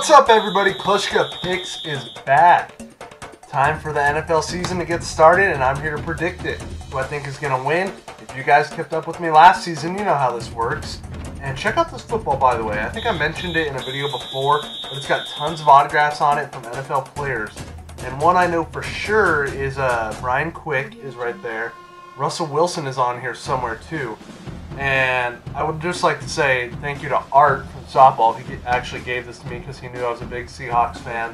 What's up, everybody? Kleschka Picks is back. Time for the NFL season to get started, and I'm here to predict it. Who I think is going to win. If you guys kept up with me last season, you know how this works. And check out this football, by the way. I think I mentioned it in a video before, but it's got tons of autographs on it from NFL players. And one I know for sure is Brian Quick is right there. Russell Wilson is on here somewhere too. And I would just like to say thank you to Art from softball. He actually gave this to me because he knew I was a big Seahawks fan.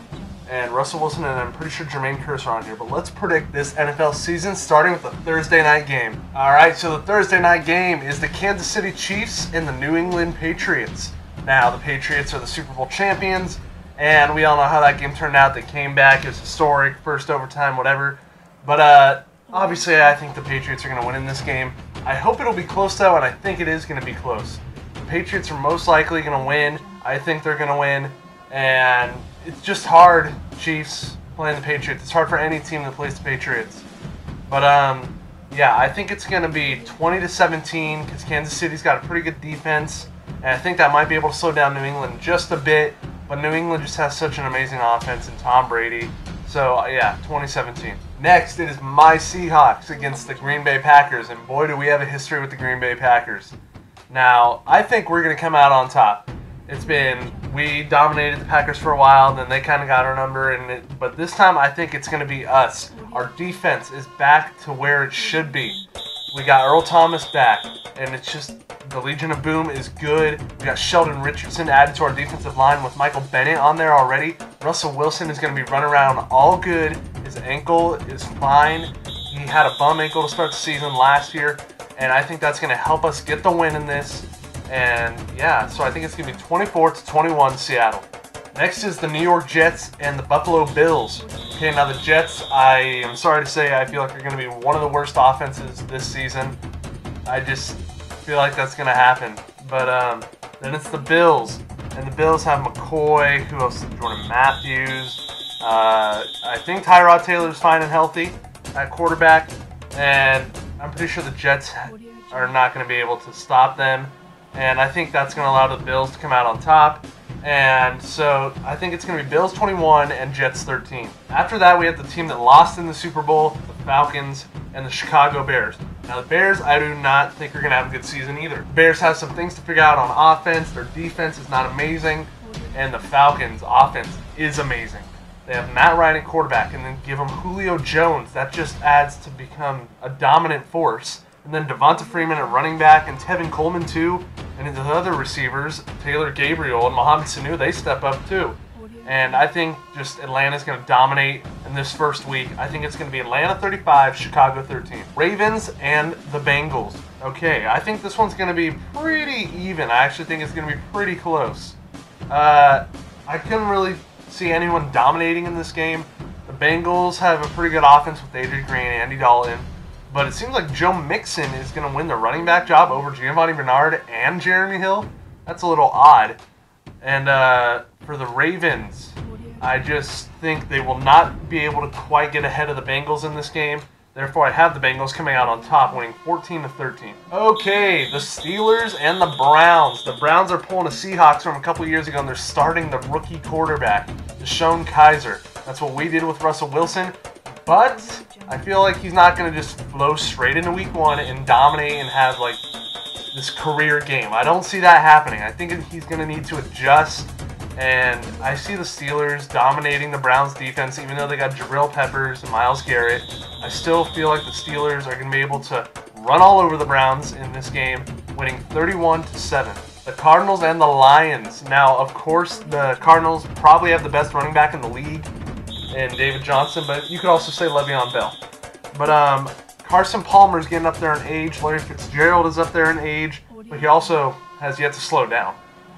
And Russell Wilson, and I'm pretty sure Jermaine Kearse are on here. But let's predict this NFL season starting with the Thursday night game. Alright, so the Thursday night game is the Kansas City Chiefs and the New England Patriots. Now, the Patriots are the Super Bowl champions, and we all know how that game turned out. They came back, it was historic, first overtime, whatever. But obviously, I think the Patriots are going to win in this game. I hope it'll be close, though, and I think it is going to be close. The Patriots are most likely going to win. I think they're going to win. And it's just hard, Chiefs, playing the Patriots. It's hard for any team that plays the Patriots. But, yeah, I think it's going to be 20-17 because Kansas City's got a pretty good defense. And I think that might be able to slow down New England just a bit. But New England just has such an amazing offense and Tom Brady. So, yeah, 2017. Next, it is my Seahawks against the Green Bay Packers. And boy, do we have a history with the Green Bay Packers. Now, I think we're going to come out on top. We dominated the Packers for a while, and then they kind of got our number. But this time, I think it's going to be us. Our defense is back to where it should be. We got Earl Thomas back, and it's just the Legion of Boom is good. We got Sheldon Richardson added to our defensive line with Michael Bennett on there already. Russell Wilson is going to be running around all good. His ankle is fine. He had a bum ankle to start the season last year, and I think that's going to help us get the win in this. And yeah, so I think it's going to be 24-21 Seattle. Next is the New York Jets and the Buffalo Bills. Okay, now the Jets, I am sorry to say, I feel like they're going to be one of the worst offenses this season. I just feel like that's going to happen. But then it's the Bills. And the Bills have McCoy. Who else? Jordan Matthews. I think Tyrod Taylor's fine and healthy at quarterback. And I'm pretty sure the Jets are not going to be able to stop them. And I think that's going to allow the Bills to come out on top. And so I think it's going to be Bills 21 and Jets 13. After that, we have the team that lost in the Super Bowl, the Falcons, and the Chicago Bears. Now, the Bears, I do not think are going to have a good season either. The Bears have some things to figure out on offense. Their defense is not amazing. And the Falcons' offense is amazing. They have Matt Ryan at quarterback, and then give them Julio Jones. That just adds to become a dominant force. And then Devonta Freeman at running back, and Tevin Coleman too. And the other receivers, Taylor Gabriel and Mohamed Sanu, they step up too. And I think just Atlanta's going to dominate in this first week. I think it's going to be Atlanta 35, Chicago 13. Ravens and the Bengals. Okay, I think this one's going to be pretty even. I actually think it's going to be pretty close. I couldn't really see anyone dominating in this game. The Bengals have a pretty good offense with Adrian Green and Andy Dalton. But it seems like Joe Mixon is going to win the running back job over Giovanni Bernard and Jeremy Hill. That's a little odd. And for the Ravens, I just think they will not be able to quite get ahead of the Bengals in this game. Therefore, I have the Bengals coming out on top, winning 14-13. Okay, the Steelers and the Browns. The Browns are pulling a Seahawks from a couple years ago, and they're starting the rookie quarterback, Deshaun Kaiser. That's what we did with Russell Wilson. But I feel like he's not going to just flow straight into week one and dominate and have like this career game. I don't see that happening. I think he's going to need to adjust. And I see the Steelers dominating the Browns defense, even though they got Jabril Peppers and Myles Garrett. I still feel like the Steelers are going to be able to run all over the Browns in this game, winning 31-7. The Cardinals and the Lions. Now, of course, the Cardinals probably have the best running back in the league, and David Johnson, but you could also say Le'Veon Bell. But Carson Palmer's getting up there in age. Larry Fitzgerald is up there in age, but he also has yet to slow down.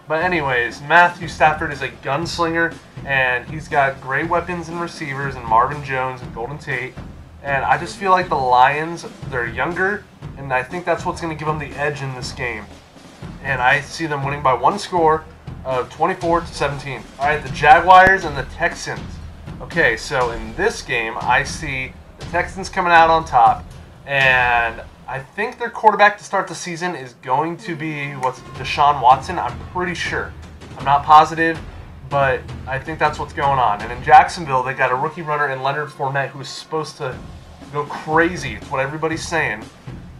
But anyways, Matthew Stafford is a gunslinger, and he's got great weapons and receivers, and Marvin Jones and Golden Tate. And I just feel like the Lions, they're younger, and I think that's what's going to give them the edge in this game. And I see them winning by one score of 24-17. All right, the Jaguars and the Texans. Okay, so in this game, I see the Texans coming out on top, and I think their quarterback to start the season is going to be Deshaun Watson. I'm pretty sure. I'm not positive, but I think that's what's going on. And in Jacksonville, they got a rookie runner in Leonard Fournette who's supposed to go crazy. It's what everybody's saying.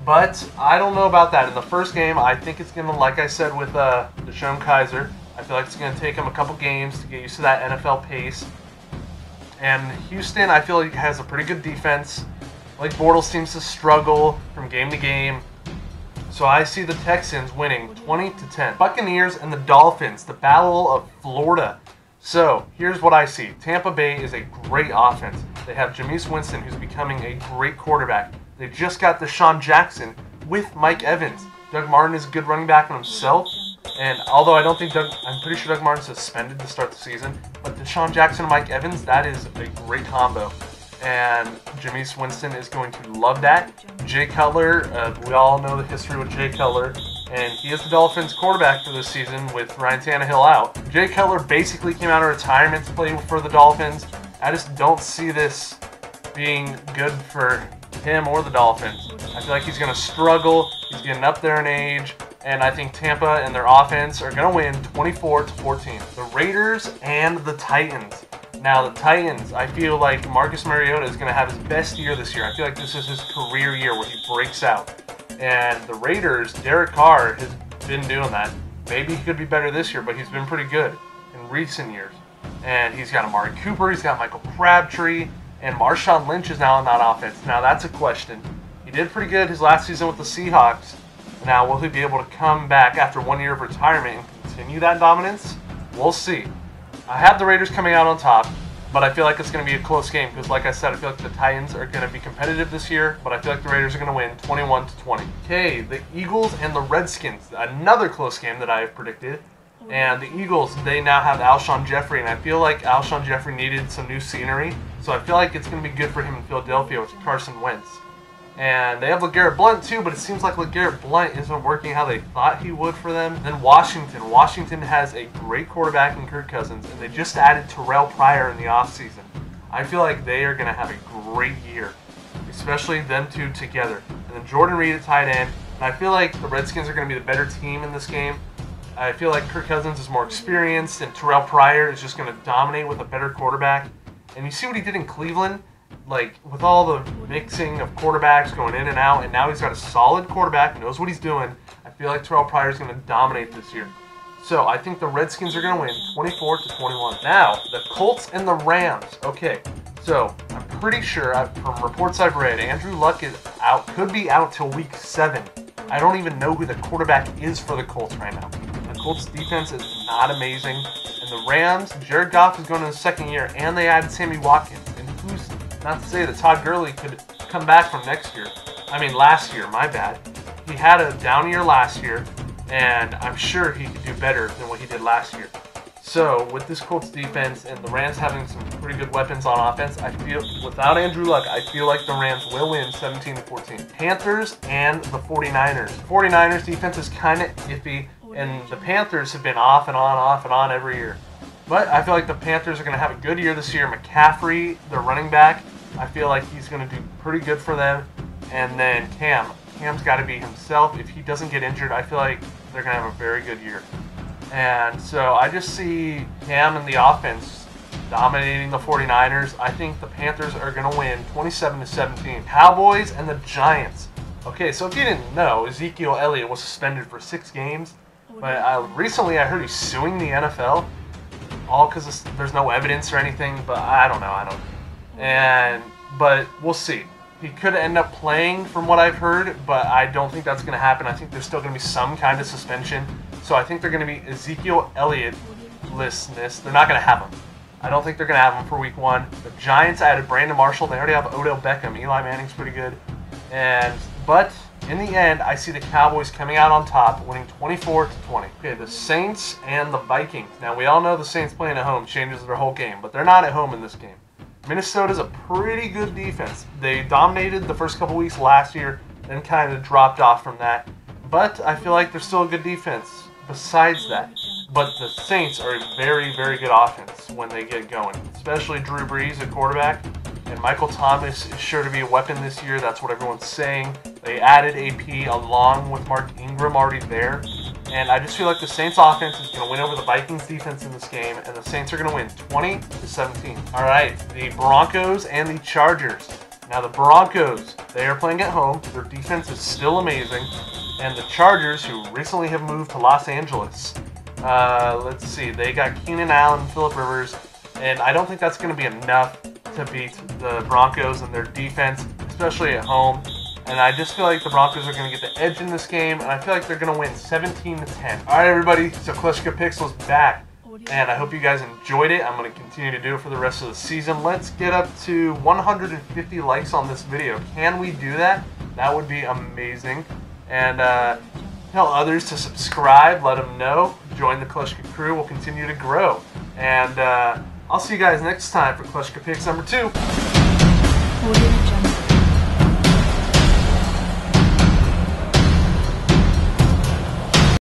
But I don't know about that. In the first game, I think it's going to, like I said with Deshaun Kaiser, I feel like it's going to take him a couple games to get used to that NFL pace. And Houston, I feel like has a pretty good defense. Blake Bortles seems to struggle from game to game. So I see the Texans winning 20-10. Buccaneers and the Dolphins, the Battle of Florida. So here's what I see. Tampa Bay is a great offense. They have Jameis Winston, who's becoming a great quarterback. They just got Deshaun Jackson with Mike Evans. Doug Martin is a good running back on himself. And although I don't think I'm pretty sure Doug Martin's suspended to start the season. But Deshaun Jackson and Mike Evans, that is a great combo. And Jameis Winston is going to love that. Jay Cutler, we all know the history with Jay Cutler. And he is the Dolphins quarterback for this season with Ryan Tannehill out. Jay Cutler basically came out of retirement to play for the Dolphins. I just don't see this being good for him or the Dolphins. I feel like he's going to struggle. He's getting up there in age. And I think Tampa and their offense are going to win 24-14. The Raiders and the Titans. Now, the Titans, I feel like Marcus Mariota is going to have his best year this year. I feel like this is his career year where he breaks out. And the Raiders, Derek Carr has been doing that. Maybe he could be better this year, but he's been pretty good in recent years. And he's got Amari Cooper, he's got Michael Crabtree, and Marshawn Lynch is now on that offense. Now, that's a question. He did pretty good his last season with the Seahawks. Now, will he be able to come back after 1 year of retirement and continue that dominance? We'll see. I have the Raiders coming out on top, but I feel like it's going to be a close game because, like I said, I feel like the Titans are going to be competitive this year, but I feel like the Raiders are going to win 21-20. Okay, the Eagles and the Redskins, another close game that I have predicted. And the Eagles, they now have Alshon Jeffrey, and I feel like Alshon Jeffrey needed some new scenery, so I feel like it's going to be good for him in Philadelphia with Carson Wentz. And they have LeGarrette Blount too, but it seems like LeGarrette Blount isn't working how they thought he would for them. Then Washington. Washington has a great quarterback in Kirk Cousins, and they just added Terrell Pryor in the offseason. I feel like they are going to have a great year, especially them two together. And then Jordan Reed at tight end, and I feel like the Redskins are going to be the better team in this game. I feel like Kirk Cousins is more experienced, and Terrell Pryor is just going to dominate with a better quarterback. And you see what he did in Cleveland? Like, with all the mixing of quarterbacks going in and out, and now he's got a solid quarterback, knows what he's doing. I feel like Terrell Pryor is going to dominate this year. So, I think the Redskins are going to win 24-21. Now, the Colts and the Rams. Okay, so, I'm pretty sure, from reports I've read, Andrew Luck is out, could be out till week 7. I don't even know who the quarterback is for the Colts right now. The Colts defense is not amazing. And the Rams, Jared Goff is going to his second year, and they added Sammy Watkins. And who's not to say that Todd Gurley could come back from last year, my bad. He had a down year last year, and I'm sure he could do better than what he did last year. So, with this Colts defense and the Rams having some pretty good weapons on offense, I feel, without Andrew Luck, I feel like the Rams will win 17-14. Panthers and the 49ers. 49ers defense is kind of iffy, and the Panthers have been off and on every year. But I feel like the Panthers are going to have a good year this year. McCaffrey, their running back, I feel like he's going to do pretty good for them. And then Cam's got to be himself. If he doesn't get injured, I feel like they're going to have a very good year. And so I just see Cam and the offense dominating the 49ers. I think the Panthers are going to win 27-17. Cowboys and the Giants. Okay, so if you didn't know, Ezekiel Elliott was suspended for 6 games. But recently I heard he's suing the NFL. All because there's no evidence or anything, but I don't know. But we'll see. He could end up playing from what I've heard, but I don't think that's going to happen. I think there's still going to be some kind of suspension. So I think they're going to be Ezekiel Elliott-lessness. They're not going to have him. I don't think they're going to have him for week 1. The Giants added Brandon Marshall. They already have Odell Beckham. Eli Manning's pretty good. But in the end, I see the Cowboys coming out on top, winning 24-20. Okay, the Saints and the Vikings. Now, we all know the Saints playing at home changes their whole game, but they're not at home in this game. Minnesota's a pretty good defense. They dominated the first couple weeks last year, then kind of dropped off from that. But I feel like they're still a good defense besides that. But the Saints are a very, very good offense when they get going, especially Drew Brees at quarterback. And Michael Thomas is sure to be a weapon this year. That's what everyone's saying. They added AP along with Mark Ingram already there. And I just feel like the Saints offense is going to win over the Vikings defense in this game, and the Saints are going to win 20-17. All right, the Broncos and the Chargers. Now the Broncos, they are playing at home. Their defense is still amazing. And the Chargers, who recently have moved to Los Angeles, let's see, they got Keenan Allen, Phillip Rivers, and I don't think that's going to be enough to beat the Broncos and their defense, especially at home. And I just feel like the Broncos are going to get the edge in this game, and I feel like they're going to win 17-10. All right, everybody, so Kleschka Picks was back, and I hope you guys enjoyed it. I'm going to continue to do it for the rest of the season. Let's get up to 150 likes on this video. Can we do that? That would be amazing. And tell others to subscribe. Let them know. Join the Kleschka crew. We'll continue to grow. And I'll see you guys next time for Kleschka Picks number 2.